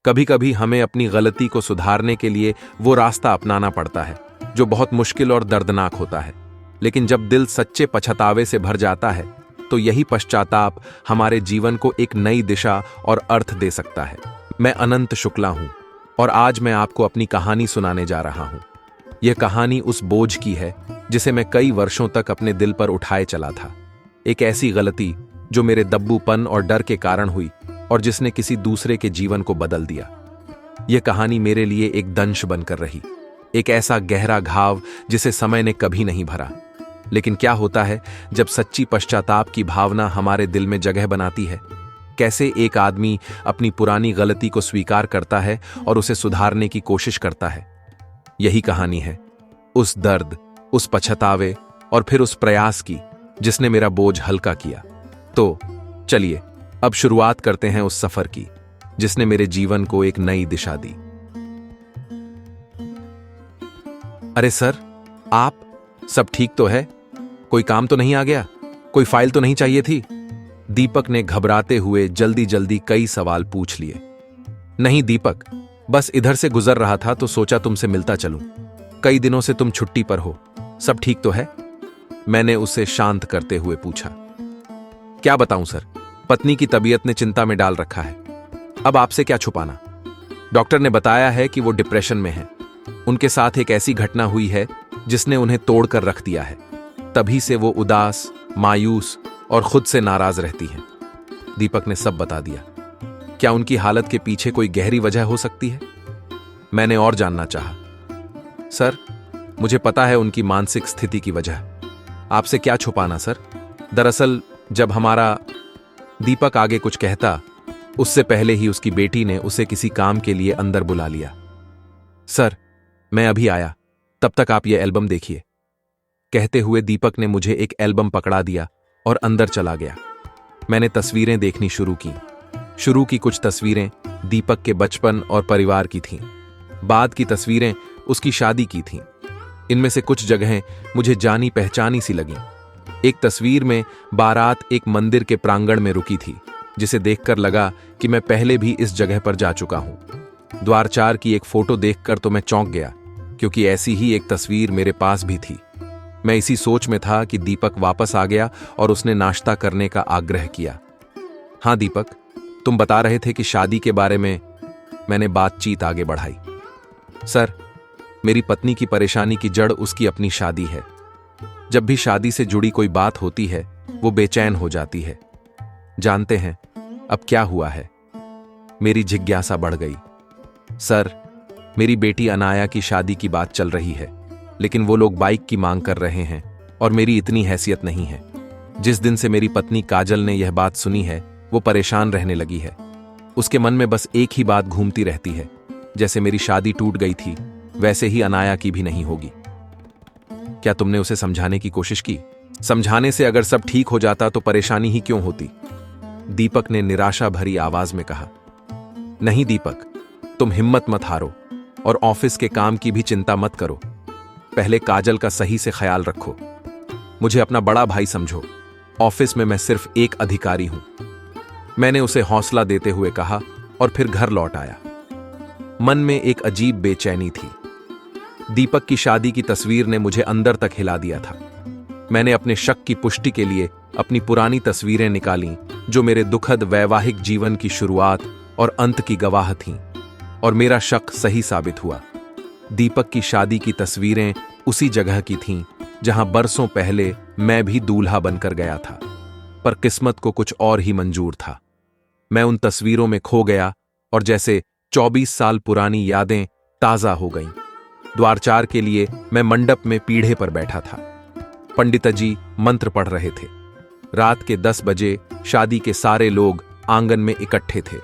कभी कभी हमें अपनी गलती को सुधारने के लिए वो रास्ता अपनाना पड़ता है जो बहुत मुश्किल और दर्दनाक होता है, लेकिन जब दिल सच्चे पछतावे से भर जाता है तो यही पश्चाताप हमारे जीवन को एक नई दिशा और अर्थ दे सकता है। मैं अनंत शुक्ला हूं और आज मैं आपको अपनी कहानी सुनाने जा रहा हूं। यह कहानी उस बोझ की है जिसे मैं कई वर्षों तक अपने दिल पर उठाए चला था। एक ऐसी गलती जो मेरे दब्बूपन और डर के कारण हुई और जिसने किसी दूसरे के जीवन को बदल दिया। यह कहानी मेरे लिए एक दंश बनकर रही, एक ऐसा गहरा घाव जिसे समय ने कभी नहीं भरा। लेकिन क्या होता है जब सच्ची पश्चाताप की भावना हमारे दिल में जगह बनाती है? कैसे एक आदमी अपनी पुरानी गलती को स्वीकार करता है और उसे सुधारने की कोशिश करता है। यही कहानी है उस दर्द, उस पछतावे और फिर उस प्रयास की जिसने मेरा बोझ हल्का किया। तो चलिए अब शुरुआत करते हैं उस सफर की जिसने मेरे जीवन को एक नई दिशा दी। अरे सर, आप सब ठीक तो है? कोई काम तो नहीं आ गया? कोई फाइल तो नहीं चाहिए थी? दीपक ने घबराते हुए जल्दी जल्दी कई सवाल पूछ लिए। नहीं दीपक, बस इधर से गुजर रहा था तो सोचा तुमसे मिलता चलूं। कई दिनों से तुम छुट्टी पर हो, सब ठीक तो है? मैंने उसे शांत करते हुए पूछा। क्या बताऊं सर, पत्नी की तबीयत ने चिंता में डाल रखा है। अब आपसे क्या छुपाना। डॉक्टर ने बताया है कि वो डिप्रेशन में है। उनके साथ एक ऐसी घटना हुई है जिसने उन्हें तोड़कर रख दिया है। तभी से वो उदास, मायूस और खुद से नाराज रहती हैं। दीपक ने सब बता दिया। क्या उनकी हालत के पीछे कोई गहरी वजह हो सकती है? मैंने और जानना चाहा। सर, मुझे पता है उनकी मानसिक स्थिति की वजह। आपसे क्या छुपाना सर। दरअसल जब हमारा दीपक आगे कुछ कहता उससे पहले ही उसकी बेटी ने उसे किसी काम के लिए अंदर बुला लिया। सर, मैं अभी आया, तब तक आप ये एल्बम देखिए। कहते हुए दीपक ने मुझे एक एल्बम पकड़ा दिया और अंदर चला गया। मैंने तस्वीरें देखनी शुरू की कुछ तस्वीरें दीपक के बचपन और परिवार की थीं। बाद की तस्वीरें उसकी शादी की थीं। इनमें से कुछ जगहें मुझे जानी पहचानी सी लगीं। एक तस्वीर में बारात एक मंदिर के प्रांगण में रुकी थी, जिसे देखकर लगा कि मैं पहले भी इस जगह पर जा चुका हूं। द्वार 4 की एक फोटो देखकर तो मैं चौंक गया, क्योंकि ऐसी ही एक तस्वीर मेरे पास भी थी। मैं इसी सोच में था कि दीपक वापस आ गया और उसने नाश्ता करने का आग्रह किया। हाँ दीपक, तुम बता रहे थे कि शादी के बारे में। मैंने बातचीत आगे बढ़ाई। सर, मेरी पत्नी की परेशानी की जड़ उसकी अपनी शादी है। जब भी शादी से जुड़ी कोई बात होती है वो बेचैन हो जाती है। जानते हैं अब क्या हुआ है? मेरी जिज्ञासा बढ़ गई। सर, मेरी बेटी अनाया की शादी की बात चल रही है, लेकिन वो लोग बाइक की मांग कर रहे हैं और मेरी इतनी हैसियत नहीं है। जिस दिन से मेरी पत्नी काजल ने यह बात सुनी है वो परेशान रहने लगी है। उसके मन में बस एक ही बात घूमती रहती है, जैसे मेरी शादी टूट गई थी वैसे ही अनाया की भी नहीं होगी। क्या तुमने उसे समझाने की कोशिश की? समझाने से अगर सब ठीक हो जाता तो परेशानी ही क्यों होती? दीपक ने निराशा भरी आवाज में कहा। नहीं दीपक, तुम हिम्मत मत हारो और ऑफिस के काम की भी चिंता मत करो। पहले काजल का सही से ख्याल रखो। मुझे अपना बड़ा भाई समझो। ऑफिस में मैं सिर्फ एक अधिकारी हूं। मैंने उसे हौसला देते हुए कहा और फिर घर लौट आया। मन में एक अजीब बेचैनी थी। दीपक की शादी की तस्वीर ने मुझे अंदर तक हिला दिया था। मैंने अपने शक की पुष्टि के लिए अपनी पुरानी तस्वीरें निकालीं, जो मेरे दुखद वैवाहिक जीवन की शुरुआत और अंत की गवाह थीं, और मेरा शक सही साबित हुआ। दीपक की शादी की तस्वीरें उसी जगह की थीं जहां बरसों पहले मैं भी दूल्हा बनकर गया था। पर किस्मत को कुछ और ही मंजूर था। मैं उन तस्वीरों में खो गया और जैसे 24 साल पुरानी यादें ताजा हो गईं। द्वार 4 के लिए मैं मंडप में पीढ़े पर बैठा था। पंडित जी मंत्र पढ़ रहे थे। रात के 10 बजे शादी के सारे लोग आंगन में इकट्ठे थे।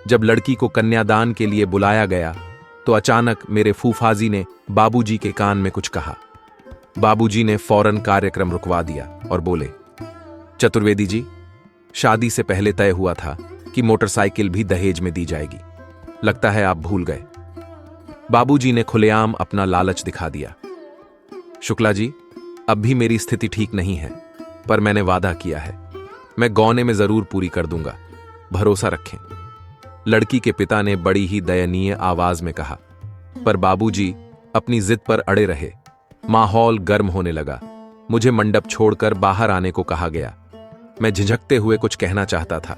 जब लड़की को कन्यादान के लिए बुलाया गया तो अचानक मेरे फूफाजी ने बाबूजी के कान में कुछ कहा। बाबूजी ने फौरन कार्यक्रम रुकवा दिया और बोले, चतुर्वेदी जी, शादी से पहले तय हुआ था कि मोटरसाइकिल भी दहेज में दी जाएगी। लगता है आप भूल गए। बाबूजी ने खुलेआम अपना लालच दिखा दिया। शुक्ला जी, अब भी मेरी स्थिति ठीक नहीं है, पर मैंने वादा किया है। मैं गौने में जरूर पूरी कर दूंगा, भरोसा रखें। लड़की के पिता ने बड़ी ही दयनीय आवाज में कहा। पर बाबूजी अपनी जिद पर अड़े रहे। माहौल गर्म होने लगा। मुझे मंडप छोड़कर बाहर आने को कहा गया। मैं झिझकते हुए कुछ कहना चाहता था,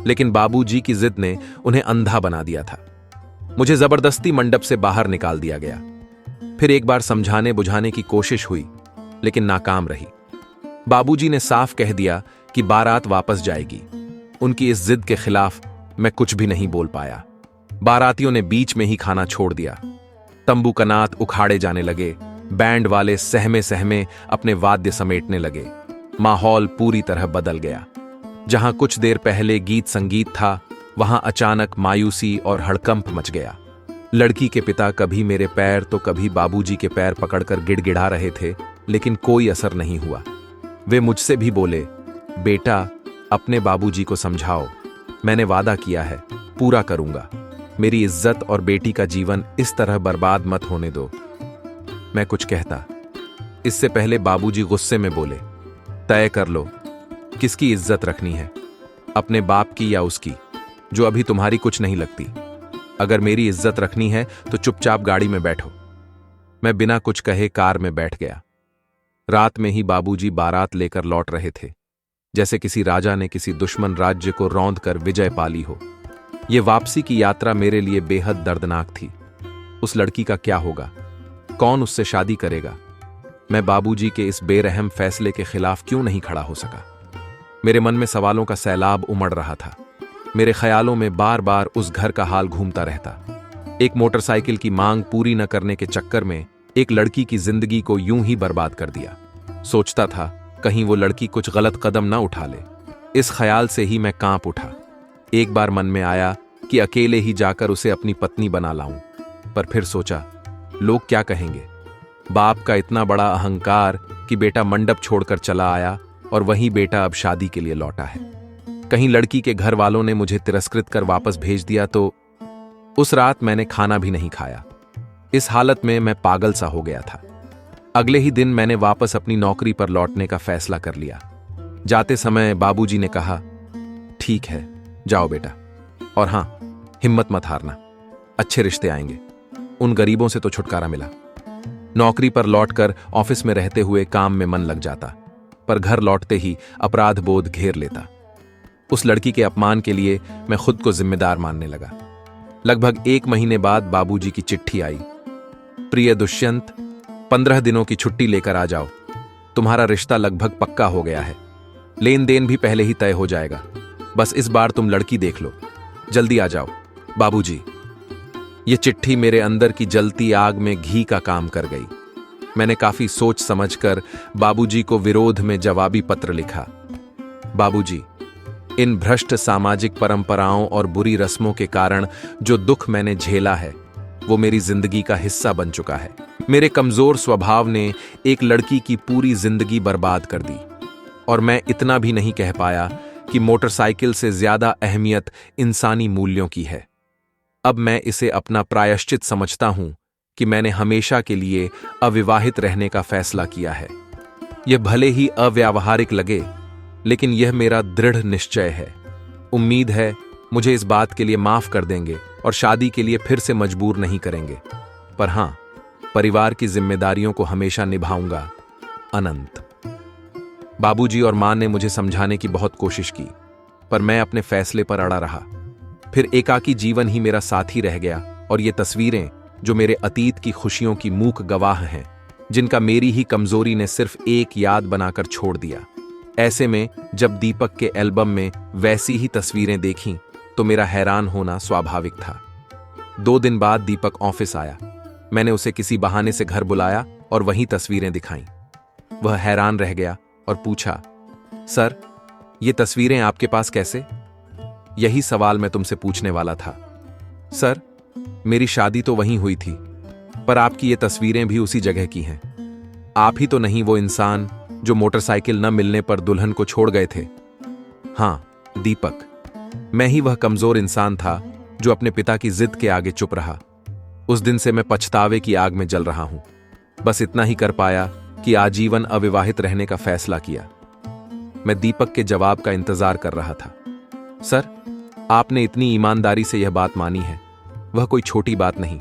लेकिन बाबूजी की जिद ने उन्हें अंधा बना दिया था। मुझे जबरदस्ती मंडप से बाहर निकाल दिया गया। फिर एक बार समझाने बुझाने की कोशिश हुई, लेकिन नाकाम रही। बाबूजी ने साफ कह दिया कि बारात वापस जाएगी। उनकी इस जिद के खिलाफ मैं कुछ भी नहीं बोल पाया। बारातियों ने बीच में ही खाना छोड़ दिया। तंबू कनात उखाड़े जाने लगे। बैंड वाले सहमे सहमे अपने वाद्य समेटने लगे। माहौल पूरी तरह बदल गया। जहां कुछ देर पहले गीत संगीत था, वहां अचानक मायूसी और हड़कंप मच गया। लड़की के पिता कभी मेरे पैर तो कभी बाबूजी के पैर पकड़कर गिड़गिड़ा रहे थे, लेकिन कोई असर नहीं हुआ। वे मुझसे भी बोले, बेटा अपने बाबूजी को समझाओ, मैंने वादा किया है, पूरा करूंगा। मेरी इज्जत और बेटी का जीवन इस तरह बर्बाद मत होने दो। मैं कुछ कहता, इससे पहले बाबूजी गुस्से में बोले, तय कर लो किसकी इज्जत रखनी है, अपने बाप की या उसकी, जो अभी तुम्हारी कुछ नहीं लगती। अगर मेरी इज्जत रखनी है तो चुपचाप गाड़ी में बैठो। मैं बिना कुछ कहे कार में बैठ गया। रात में ही बाबूजी बारात लेकर लौट रहे थे, जैसे किसी राजा ने किसी दुश्मन राज्य को रौंद कर विजय पाली हो। यह वापसी की यात्रा मेरे लिए बेहद दर्दनाक थी। उस लड़की का क्या होगा? कौन उससे शादी करेगा? मैं बाबूजी के इस बेरहम फैसले के खिलाफ क्यों नहीं खड़ा हो सका? मेरे मन में सवालों का सैलाब उमड़ रहा था। मेरे ख्यालों में बार बार उस घर का हाल घूमता रहता। एक मोटरसाइकिल की मांग पूरी न करने के चक्कर में एक लड़की की जिंदगी को यूं ही बर्बाद कर दिया। सोचता था कहीं वो लड़की कुछ गलत कदम न उठा ले। इस ख्याल से ही मैं कांप उठा। एक बार मन में आया कि अकेले ही जाकर उसे अपनी पत्नी बना लाऊं, पर फिर सोचा, लोग क्या कहेंगे? बाप का इतना बड़ा अहंकार कि बेटा मंडप छोड़कर चला आया और वहीं बेटा अब शादी के लिए लौटा है। कहीं लड़की के घर वालों ने मुझे तिरस्कृत कर वापस भेज दिया तो? उस रात मैंने खाना भी नहीं खाया। इस हालत में मैं पागल सा हो गया था। अगले ही दिन मैंने वापस अपनी नौकरी पर लौटने का फैसला कर लिया। जाते समय बाबूजी ने कहा, ठीक है जाओ बेटा, और हां, हिम्मत मत हारना, अच्छे रिश्ते आएंगे। उन गरीबों से तो छुटकारा मिला। नौकरी पर लौटकर ऑफिस में रहते हुए काम में मन लग जाता, पर घर लौटते ही अपराध बोध घेर लेता। उस लड़की के अपमान के लिए मैं खुद को जिम्मेदार मानने लगा। लगभग 1 महीने बाद बाबूजी की चिट्ठी आई। प्रिय दुष्यंत, 15 दिनों की छुट्टी लेकर आ जाओ। तुम्हारा रिश्ता लगभग पक्का हो गया है। लेन देन भी पहले ही तय हो जाएगा। बस इस बार तुम लड़की देख लो। जल्दी आ जाओ। बाबूजी। ये चिट्ठी मेरे अंदर की जलती आग में घी का काम कर गई। मैंने काफी सोच समझकर बाबूजी को विरोध में जवाबी पत्र लिखा। बाबूजी, इन भ्रष्ट सामाजिक परंपराओं और बुरी रस्मों के कारण जो दुख मैंने झेला है, वो मेरी जिंदगी का हिस्सा बन चुका है। मेरे कमजोर स्वभाव ने एक लड़की की पूरी जिंदगी बर्बाद कर दी, और मैं इतना भी नहीं कह पाया कि मोटरसाइकिल से ज्यादा अहमियत इंसानी मूल्यों की है। अब मैं इसे अपना प्रायश्चित समझता हूं कि मैंने हमेशा के लिए अविवाहित रहने का फैसला किया है। यह भले ही अव्यावहारिक लगे, लेकिन यह मेरा दृढ़ निश्चय है। उम्मीद है मुझे इस बात के लिए माफ कर देंगे और शादी के लिए फिर से मजबूर नहीं करेंगे। पर हां, परिवार की जिम्मेदारियों को हमेशा निभाऊंगा। अनंत। बाबूजी और मां ने मुझे समझाने की बहुत कोशिश की, पर मैं अपने फैसले पर अड़ा रहा। फिर एकाकी जीवन ही मेरा साथी रह गया, और ये तस्वीरें जो मेरे अतीत की खुशियों की मूक गवाह हैं, जिनका मेरी ही कमजोरी ने सिर्फ एक याद बनाकर छोड़ दिया। ऐसे में जब दीपक के एल्बम में वैसी ही तस्वीरें देखीं तो मेरा हैरान होना स्वाभाविक था। 2 दिन बाद दीपक ऑफिस आया। मैंने उसे किसी बहाने से घर बुलाया और वहीं तस्वीरें दिखाईं। वह हैरान रह गया और पूछा, सर, ये तस्वीरें आपके पास कैसे? यही सवाल मैं तुमसे पूछने वाला था। सर, मेरी शादी तो वहीं हुई थी, पर आपकी ये तस्वीरें भी उसी जगह की हैं। आप ही तो नहीं वो इंसान जो मोटरसाइकिल न मिलने पर दुल्हन को छोड़ गए थे? हां दीपक, मैं ही वह कमजोर इंसान था जो अपने पिता की जिद के आगे चुप रहा। उस दिन से मैं पछतावे की आग में जल रहा हूं। बस इतना ही कर पाया कि आजीवन अविवाहित रहने का फैसला किया। मैं दीपक के जवाब का इंतजार कर रहा था। सर, आपने इतनी ईमानदारी से यह बात मानी है, वह कोई छोटी बात नहीं।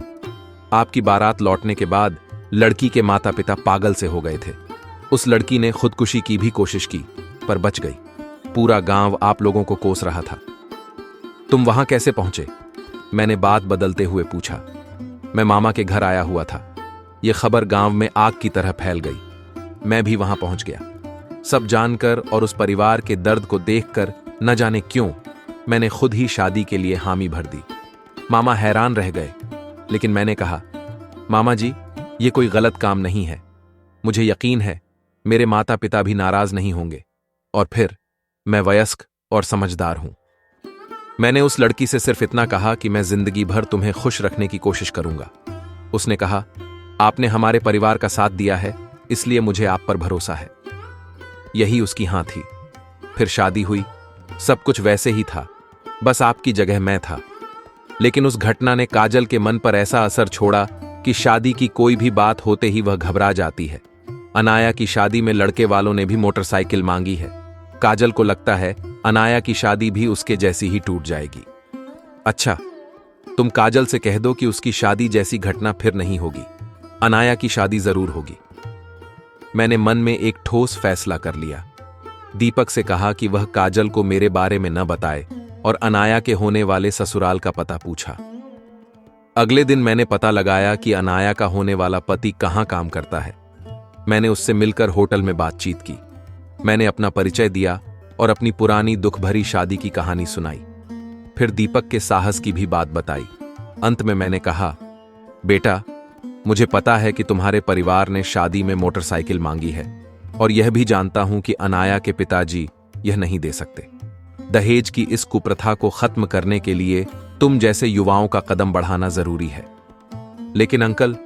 आपकी बारात लौटने के बाद लड़की के माता पिता पागल से हो गए थे। उस लड़की ने खुदकुशी की भी कोशिश की, पर बच गई। पूरा गांव आप लोगों को कोस रहा था। तुम वहां कैसे पहुंचे? मैंने बात बदलते हुए पूछा। मैं मामा के घर आया हुआ था। यह खबर गांव में आग की तरह फैल गई। मैं भी वहां पहुंच गया। सब जानकर और उस परिवार के दर्द को देखकर न जाने क्यों मैंने खुद ही शादी के लिए हामी भर दी। मामा हैरान रह गए, लेकिन मैंने कहा, मामा जी, ये कोई गलत काम नहीं है। मुझे यकीन है मेरे माता पिता भी नाराज नहीं होंगे। और फिर मैं वयस्क और समझदार हूं। मैंने उस लड़की से सिर्फ इतना कहा कि मैं जिंदगी भर तुम्हें खुश रखने की कोशिश करूंगा। उसने कहा, आपने हमारे परिवार का साथ दिया है, इसलिए मुझे आप पर भरोसा है। यही उसकी हां थी। फिर शादी हुई। सब कुछ वैसे ही था, बस आपकी जगह मैं था। लेकिन उस घटना ने काजल के मन पर ऐसा असर छोड़ा कि शादी की कोई भी बात होते ही वह घबरा जाती है। अनाया की शादी में लड़के वालों ने भी मोटरसाइकिल मांगी है। काजल को लगता है अनाया की शादी भी उसके जैसी ही टूट जाएगी। अच्छा, तुम काजल से कह दो कि उसकी शादी जैसी घटना फिर नहीं होगी। अनाया की शादी जरूर होगी। मैंने मन में एक ठोस फैसला कर लिया। दीपक से कहा कि वह काजल को मेरे बारे में न बताए और अनाया के होने वाले ससुराल का पता पूछा। अगले दिन मैंने पता लगाया कि अनाया का होने वाला पति कहां काम करता है। मैंने उससे मिलकर होटल में बातचीत की। मैंने अपना परिचय दिया और अपनी पुरानी दुख भरी शादी की कहानी सुनाई। फिर दीपक के साहस की भी बात बताई। अंत में मैंने कहा, बेटा, मुझे पता है कि तुम्हारे परिवार ने शादी में मोटरसाइकिल मांगी है और यह भी जानता हूं कि अनाया के पिताजी यह नहीं दे सकते। दहेज की इस कुप्रथा को खत्म करने के लिए तुम जैसे युवाओं का कदम बढ़ाना जरूरी है। लेकिन अंकल,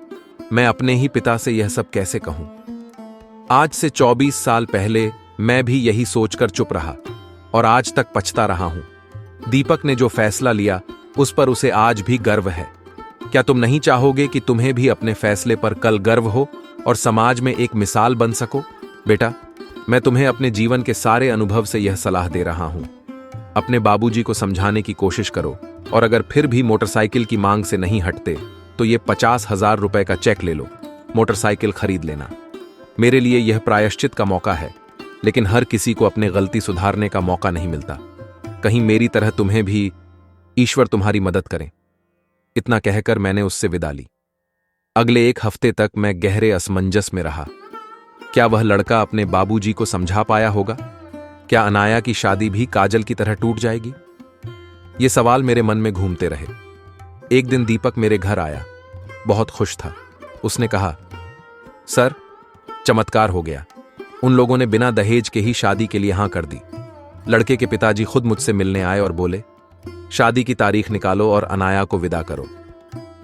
मैं अपने ही पिता से यह सब कैसे कहूं? आज से 24 साल पहले मैं भी यही सोचकर चुप रहा और आज तक पछता रहा हूं। दीपक ने जो फैसला लिया उस पर उसे आज भी गर्व है। क्या तुम नहीं चाहोगे कि तुम्हें भी अपने फैसले पर कल गर्व हो और समाज में एक मिसाल बन सको? बेटा, मैं तुम्हें अपने जीवन के सारे अनुभव से यह सलाह दे रहा हूं। अपने बाबूजी को समझाने की कोशिश करो और अगर फिर भी मोटरसाइकिल की मांग से नहीं हटते तो ये 50,000 रुपए का चेक ले लो। मोटरसाइकिल खरीद लेना। मेरे लिए यह प्रायश्चित का मौका है, लेकिन हर किसी को अपनी गलती सुधारने का मौका नहीं मिलता। कहीं मेरी तरह तुम्हें भी ईश्वर तुम्हारी मदद करें। इतना कहकर मैंने उससे विदा ली। अगले 1 हफ्ते तक मैं गहरे असमंजस में रहा। क्या वह लड़का अपने बाबूजी को समझा पाया होगा? क्या अनाया की शादी भी काजल की तरह टूट जाएगी? ये सवाल मेरे मन में घूमते रहे। एक दिन दीपक मेरे घर आया। बहुत खुश था। उसने कहा, सर, चमत्कार हो गया। उन लोगों ने बिना दहेज के ही शादी के लिए हां कर दी। लड़के के पिताजी खुद मुझसे मिलने आए और बोले, शादी की तारीख निकालो और अनाया को विदा करो।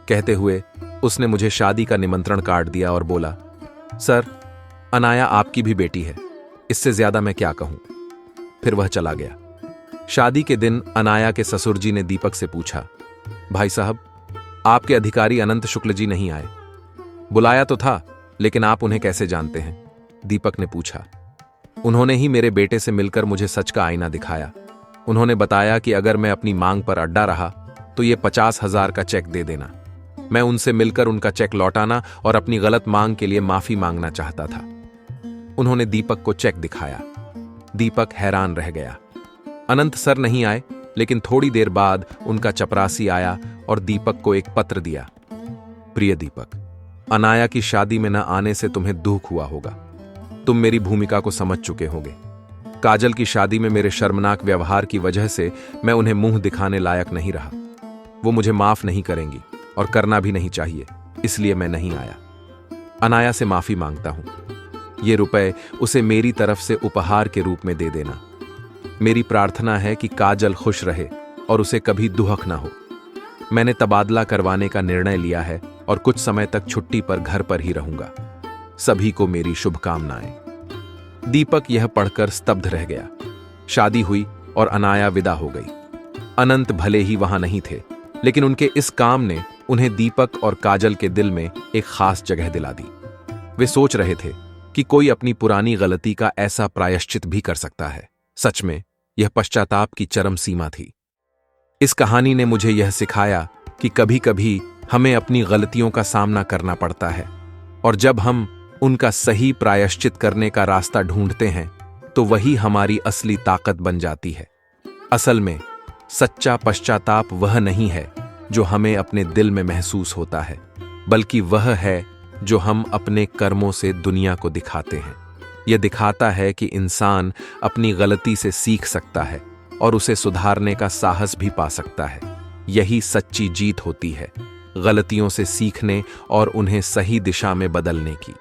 कहते हुए उसने मुझे शादी का निमंत्रण कार्ड दिया और बोला, सर, अनाया आपकी भी बेटी है, इससे ज्यादा मैं क्या कहूं। फिर वह चला गया। शादी के दिन अनाया के ससुर जी ने दीपक से पूछा, भाई साहब, आपके अधिकारी अनंत शुक्ल जी नहीं आए? बुलाया तो था, लेकिन आप उन्हें कैसे जानते हैं? दीपक ने पूछा। उन्होंने ही मेरे बेटे से मिलकर मुझे सच का आईना दिखाया। उन्होंने बताया कि अगर मैं अपनी मांग पर अड्डा रहा तो ये 50,000 का चेक दे देना। मैं उनसे मिलकर उनका चेक लौटाना और अपनी गलत मांग के लिए माफी मांगना चाहता था। उन्होंने दीपक को चेक दिखाया। दीपक हैरान रह गया। अनंत सर नहीं आए, लेकिन थोड़ी देर बाद उनका चपरासी आया और दीपक को एक पत्र दिया। प्रिय दीपक, अनाया की शादी में न आने से तुम्हें दुख हुआ होगा। तुम मेरी भूमिका को समझ चुके होंगे। काजल की शादी में मेरे शर्मनाक व्यवहार की वजह से मैं उन्हें मुंह दिखाने लायक नहीं रहा। वो मुझे माफ नहीं करेंगी और करना भी नहीं चाहिए, इसलिए मैं नहीं आया। अनाया से माफी मांगता हूं। ये रुपए उसे मेरी तरफ से उपहार के रूप में दे देना। मेरी प्रार्थना है कि काजल खुश रहे और उसे कभी दुख ना हो। मैंने तबादला करवाने का निर्णय लिया है और कुछ समय तक छुट्टी पर घर पर ही रहूंगा। सभी को मेरी शुभकामनाएं। दीपक यह पढ़कर स्तब्ध रह गया। शादी हुई और अनाया विदा हो गई। अनंत भले ही वहां नहीं थे, लेकिन उनके इस काम ने उन्हें दीपक और काजल के दिल में एक खास जगह दिला दी। वे सोच रहे थे कि कोई अपनी पुरानी गलती का ऐसा प्रायश्चित भी कर सकता है। सच में यह पश्चाताप की चरम सीमा थी। इस कहानी ने मुझे यह सिखाया कि कभी कभी हमें अपनी गलतियों का सामना करना पड़ता है, और जब हम उनका सही प्रायश्चित करने का रास्ता ढूंढते हैं तो वही हमारी असली ताकत बन जाती है। असल में सच्चा पश्चाताप वह नहीं है जो हमें अपने दिल में महसूस होता है, बल्कि वह है जो हम अपने कर्मों से दुनिया को दिखाते हैं। यह दिखाता है कि इंसान अपनी गलती से सीख सकता है और उसे सुधारने का साहस भी पा सकता है। यही सच्ची जीत होती है, गलतियों से सीखने और उन्हें सही दिशा में बदलने की।